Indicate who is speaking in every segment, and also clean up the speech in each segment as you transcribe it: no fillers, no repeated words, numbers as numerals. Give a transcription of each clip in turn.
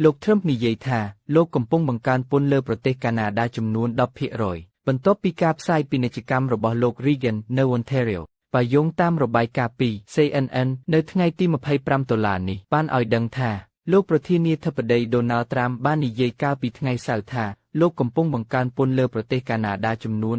Speaker 1: លោក Trump និយាយថាលោកកំពុងបង្កើនពន្ធលើប្រទេសកាណាដាចំនួន 10% បន្ទាប់ពីការផ្សាយពាណិជ្ជកម្មរបស់លោក Reagan នៅ Ontario បើយោងតាមរបាយការណ៍ពី CNN នៅថ្ងៃទី$25នេះបានឲ្យដឹងថាលោកប្រធានាធិបតី Donald Trump បាននិយាយកាលពីថ្ងៃសៅរ៍ថាលោកកំពុងបង្កើនពន្ធលើប្រទេសកាណាដាចំនួន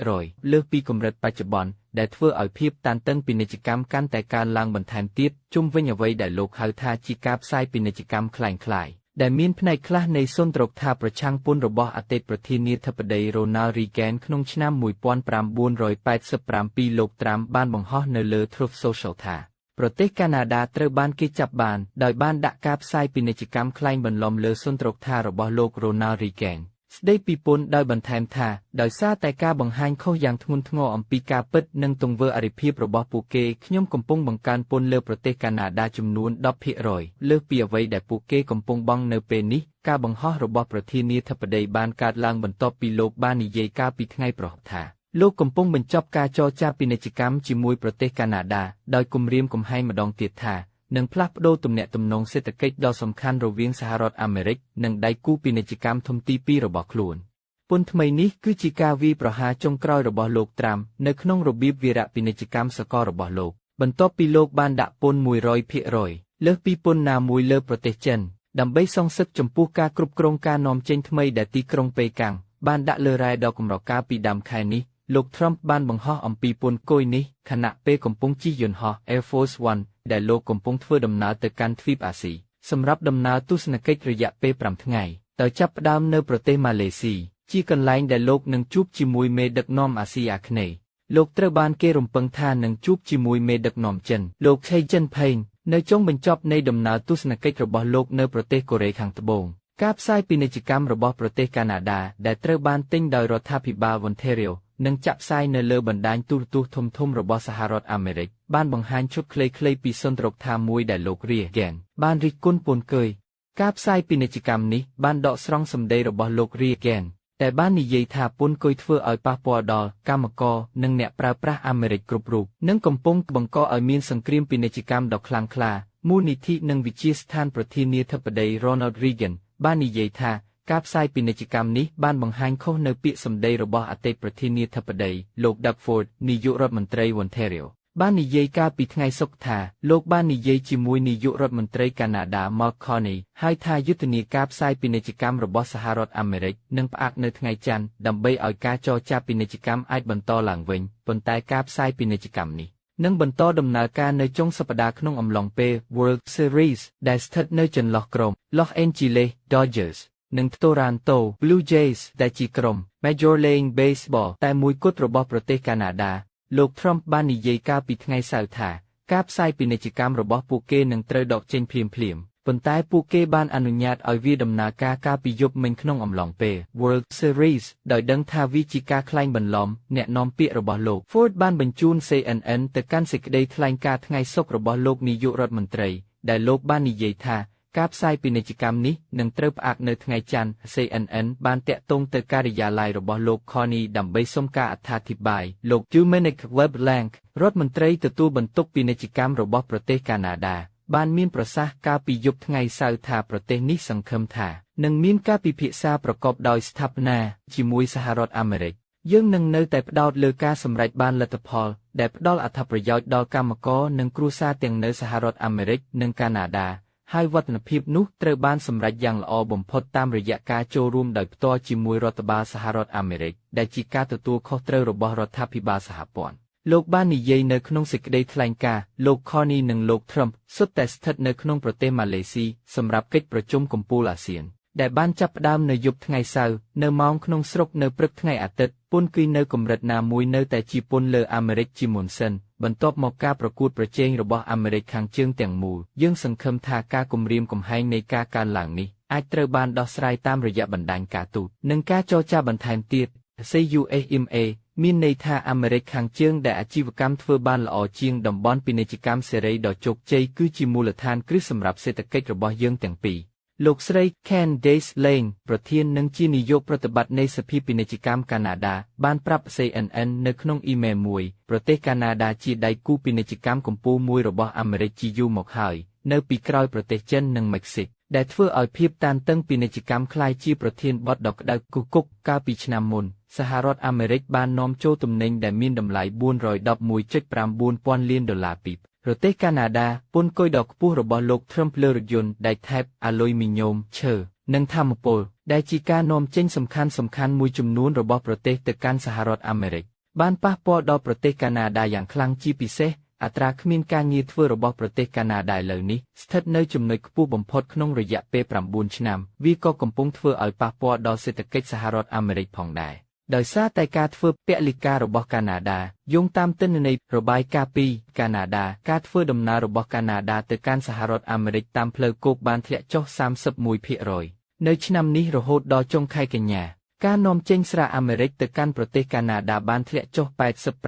Speaker 1: 10% លើសពីកម្រិតបច្ចុប្បន្នដែលធ្វើឲ្យភាពតានតឹងពាណិជ្ជកម្មកាន់តែកើនឡើងបន្ថែមទៀតជុំវិញអ្វីដែលលោកហៅថាជាការផ្សាយពាណិជ្ជកម្មคล้ายៗដែលមានផ្នែកខ្លះនៃសុន្ទរកថាប្រឆាំងពន្ធរបស់អតីតប្រធានាធិបតី Ronald Reagan ក្នុងឆ្នាំ1987លោក Trump បានបង្ហោះនៅលើ Truth Social ថាប្រទេសកាណាដាត្រូវបានគេចាប់បានដោយបានដាក់ការផ្សាយពាណិជ្ជកម្មក្លែងបន្លំលើសុន្ទរកថារបស់លោក Ronald Reagan ស្ដីពីពន្ធដោយបន្ថែមថាដោយសារតែការបង្ហាញខុសយ៉ាងធ្ងន់ធ្ងរអំពីការពិតនិងទង្វើអារិភាពរបស់ពួកគេខ្ញុំកំពុងបង្កើនពន្ធលើប្រទេសកាណាដាចំនួន 10% លើសពីអ្វីដែលពួកគេកំពុងបង់នៅពេលនេះការបង្ហោះរបស់ប្រធានាធិបតីបានកើតឡើងបន្ទាប់ពីលោកបាននិយាយកាលពីថ្ងៃប្រហ័សថាលោកកំពុងបញ្ចប់ការចរចាពាណិជ្ជកម្មជាមួយប្រទេសកាណាដាដោយគំរាមកំហែងម្ដងទៀតថានឹងផ្លាស់ប្តូរទំនាក់ទំនងសេដ្ឋកិច្ចដ៏សំខាន់រវាងសហរដ្ឋអាមេរិកនិងដៃគូពាណិជ្ជកម្មធំទីពីររបស់ខ្លួនពន្ធថ្មីនេះគឺជាការវាយប្រហារចុងក្រោយរបស់លោក Trump នៅក្នុងរបៀបវារៈពាណិជ្ជកម្មសកលរបស់លោកបន្ទាប់ពីលោកបានដាក់ពន្ធ 100% លើសពីពន្ធណាមួយលើប្រទេសចិនដើម្បីសងសឹកចំពោះការគ្រប់គ្រងការនាំចេញថ្មីដែលទីក្រុងប៉េកាំងបានដាក់លើរ៉ែដ៏កម្រកាលពីដើមខែនេះលោក Trump បានបង្ហោះអំពីពន្ធគយនេះខណៈពេលកំពុងជិះយន្តហោះ Air Force One ដែលលោកកំពុងធ្វើដំណើរទៅកាន់ទ្វីបអាស៊ីសម្រាប់ដំណើរទស្សនកិច្ចរយៈពេល5ថ្ងៃដោយចាប់ផ្ដើមនៅប្រទេសម៉ាឡេស៊ីជាកន្លែងដែលលោកនឹងជួបជាមួយមេដឹកនាំអាស៊ីអាគ្នេយ៍លោកត្រូវបានគេរំពឹងថានឹងជួបជាមួយមេដឹកនាំចិនលោក Xi Jinping នៅចុងបញ្ចប់នៃដំណើរទស្សនកិច្ចរបស់លោកនៅប្រទេសកូរ៉េខាងត្បូងការផ្សាយពាណិជ្ជកម្មរបស់ប្រទេសកាណាដាដែលត្រូវបានទិញដោយរដ្ឋាភិបាល Ontario និងចាក់ផ្សាយនៅលើបណ្ដាញទូរទស្សន៍ធំៗរបស់សហរដ្ឋអាមេរិកបានបង្ហាញឈុតខ្លីៗពីសុន្ទរកថាមួយដែលលោក Reagan បានរិះគន់ពន្ធគយការផ្សាយពាណិជ្ជកម្មនេះបានដកស្រង់សម្ដីរបស់លោក Reagan តែបាននិយាយថាពន្ធគយធ្វើឲ្យប៉ះពាល់ដល់កម្មករនិងអ្នកប្រើប្រាស់អាមេរិកគ្រប់រូបនិងកំពុងបង្កឲ្យមានសង្គ្រាមពាណិជ្ជកម្មដ៏ខ្លាំងក្លាមូលនិធិនិងវិទ្យាស្ថានប្រធានាធិបតី Ronald Reagan បាននិយាយថាការផ្សាយពាណិជ្ជកម្មនេះបានបង្ហាញខុសនៅពាក្យសម្ដីរបស់អតីតប្រធានាធិបតីលោក Doug Ford នាយករដ្ឋមន្ត្រី Ontario បាននិយាយកាលពីថ្ងៃសុក្រថាលោកបាននិយាយជាមួយនាយករដ្ឋមន្ត្រីកាណាដា Mark Carney ហើយថាយុទ្ធនាការផ្សាយពាណិជ្ជកម្មរបស់សហរដ្ឋអាមេរិកនឹងផ្អាកនៅថ្ងៃច័ន្ទដើម្បីឲ្យការចរចាពាណិជ្ជកម្មអាចបន្តឡើងវិញប៉ុន្តែការផ្សាយពាណិជ្ជកម្មនេះនឹងបន្តដំណើរការនៅចុងសប្តាហ៍ក្នុងអំឡុងពេល World Series ដែលស្ថិតនៅចន្លោះក្រុម Los Angeles Dodgers និង Toronto Blue Jays ដែលជាក្រុម Major League Baseball តែមួយគត់របស់ប្រទេសកាណាដាលោក Trump បាននិយាយកាលពីថ្ងៃសៅរ៍ថាការផ្សាយពាណិជ្ជកម្មរបស់ពួកគេនឹងត្រូវដកចេញភ្លាមៗប៉ុន្តែពួកគេបានអនុញ្ញាតឲ្យវាដំណើរការកាលពីយប់មិញក្នុងអំឡុងពេល World Series ដោយដឹងថាវាជាការក្លែងបន្លំអ្នកនាំពាក្យរបស់លោក Ford បានបញ្ជូន CNN ទៅកាន់សេចក្តីថ្លែងការណ៍ថ្ងៃសុក្ររបស់លោកនាយករដ្ឋមន្ត្រីដែលលោកបាននិយាយថាការផ្សាយពាណិជ្ជកម្មនេះនឹងត្រូវផ្អាកនៅថ្ងៃច័ន្ទ CNN បានតាក់ទងទៅការិយាល័យរបស់លោក Carney ដើម្បីសុំការអត្ថាធិប្បាយលោក Dominic Leblanc រដ្ឋមន្ត្រីទទួលបន្ទុកពាណិជ្ជកម្មរបស់ប្រទេសកាណាដាបានមានប្រសាសន៍កាលពីយប់ថ្ងៃសៅរ៍ថាប្រទេសនេះសង្ឃឹមថានឹងមានការពិភាក្សាប្រកបដោយស្ថាបនាជាមួយសហរដ្ឋអាមេរិកយើងនឹងនៅតែផ្ដោតលើការសម្រេចបានលទ្ធផលដែលផ្ដល់អត្ថប្រយោជន៍ដល់កម្មករនិងគ្រួសារទាំងនៅសហរដ្ឋអាមេរិកនិងកាណាដាហើយវឌ្ឍនភាពនោះត្រូវបានសម្រេចយ៉ាងល្អបំផុតតាមរយៈការចូលរួមដោយផ្ទាល់ជាមួយរដ្ឋបាលសហរដ្ឋអាមេរិកដែលជាការទទួលខុសត្រូវរបស់រដ្ឋាភិបាលសហព័ន្ធលោកបាននិយាយនៅក្នុងសេចក្តីថ្លែងការណ៍លោក Carney និងលោក Trump សុទ្ធតែស្ថិតនៅក្នុងប្រទេសម៉ាឡេស៊ីសម្រាប់កិច្ចប្រជុំកំពូលអាស៊ានដែលបានចាប់ផ្ដើមនៅយប់ថ្ងៃសៅរ៍នៅម៉ោងក្នុងស្រុកនៅព្រឹកថ្ងៃអាទិត្យពន្ធគយនៅកម្រិតណាមួយនៅតែជាពន្ធលើអាមេរិកជាមុនសិនបន្ទាប់មកការប្រកួតប្រជែងរបស់អាមេរិកខាងជើងទាំងមូលយើងសង្ឃឹមថាការគំរាមកំហែងនៃការកើនឡើងនេះអាចត្រូវបានដោះស្រាយតាមរយៈបណ្ដាញការទូតនិងការចរចាបន្ថែមទៀត CUSMA មានន័យថាអាមេរិកខាងជើងដែលអាជីវកម្មធ្វើបានល្អជាងតំបន់ពាណិជ្ជកម្មសេរីដ៏ជោគជ័យគឺជាមូលដ្ឋានគ្រឹះសម្រាប់សេដ្ឋកិច្ចរបស់យើងទាំងពីរលោកស្រី Candace Lane ប្រធាននិងជានាយកប្រតិបត្តិនៃសភាពាណិជ្ជកម្មកាណាដាបានប្រាប់ CNN នៅក្នុងអ៊ីមែលមួយប្រទេសកាណាដាជាដៃគូពាណិជ្ជកម្មកំពូលមួយរបស់អាមេរិកជាយូរមកហើយនៅពីក្រោយប្រទេសចិននិងមិចស៊ិក ដែលធ្វើឲ្យភាពតានតឹងពាណិជ្ជកម្មคล้ายជាប្រធានបទដ៏ក្តៅគគុកកាលពីឆ្នាំមុនសហរដ្ឋអាមេរិកបាននាំចូលទំនិញដែលមានតម្លៃ $411.9 លានពីប្រទេសកាណាដាពន្ធគយដ៏ខ្ពស់របស់លោក Trump លើរថយន្តដែកថែបអាលុយមីញ៉ូមឈើនិងថាមពលដែលជាការនាំចេញសំខាន់មួយចំនួនរបស់ប្រទេសទៅកាន់សហរដ្ឋអាមេរិកបានប៉ះពាល់ដល់ប្រទេសកាណាដាយ៉ាងខ្លាំងជាពិសេសអត្រាគ្មានការងារធ្វើរបស់ប្រទេសកាណាដាឥឡូវនេះស្ថិតនៅចំណុចខ្ពស់បំផុតក្នុងរយៈពេល9ឆ្នាំវាក៏កំពុងធ្វើឲ្យប៉ះពាល់ដល់សេដ្ឋកិច្ចសហរដ្ឋអាមេរិកផងដែរដោយសារតែការធ្វើពលិការរបស់កាណាដាយោងតាមទិន្នន័យរបាយការណ៍ពីកាណាដាការធ្វើដំណើររបស់កាណាដាទៅកាន់សហរដ្ឋអាមេរិកតាមផ្លូវគោកបានធ្លាក់ចុះ 31% នៅឆ្នាំនេះរហូតដល់ចុងខែកញ្ញាការនាំចេញស្រាអាមេរិកទៅកាន់ប្រទេសកាណាដាបានធ្លាក់ចុះ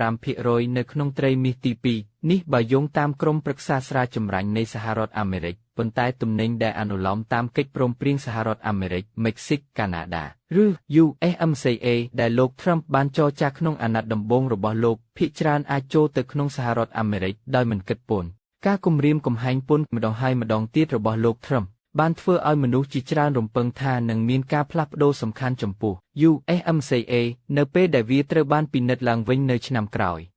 Speaker 1: 85% នៅក្នុងត្រីមាសទី2នេះបើយោងតាមក្រមប្រឹក្សាស្រាចម្រាញ់នៃសហរដ្ឋអាមេរិកប៉ុន្តែទំនិញដែលអនុលោមតាមកិច្ចព្រមព្រៀងសហរដ្ឋអាមេរិក មិចស៊ីក កាណាដាឬ USMCA ដែលលោក Trump បានចរចាក្នុងអាណត្តិដំបូងរបស់លោកភាគច្រើនអាចចូលទៅក្នុងសហរដ្ឋអាមេរិកដោយមិនគិតពន្ធការគំរាមកំហែងពន្ធម្ដងហើយម្ដងទៀតរបស់លោក Trump បានធ្វើឲ្យមនុស្សជាច្រើនរំពឹងថានឹងមានការផ្លាស់ប្ដូរសំខាន់ចំពោះ USMCA នៅពេលដែលវាត្រូវបានពិនិត្យឡើងវិញនៅឆ្នាំក្រោយ។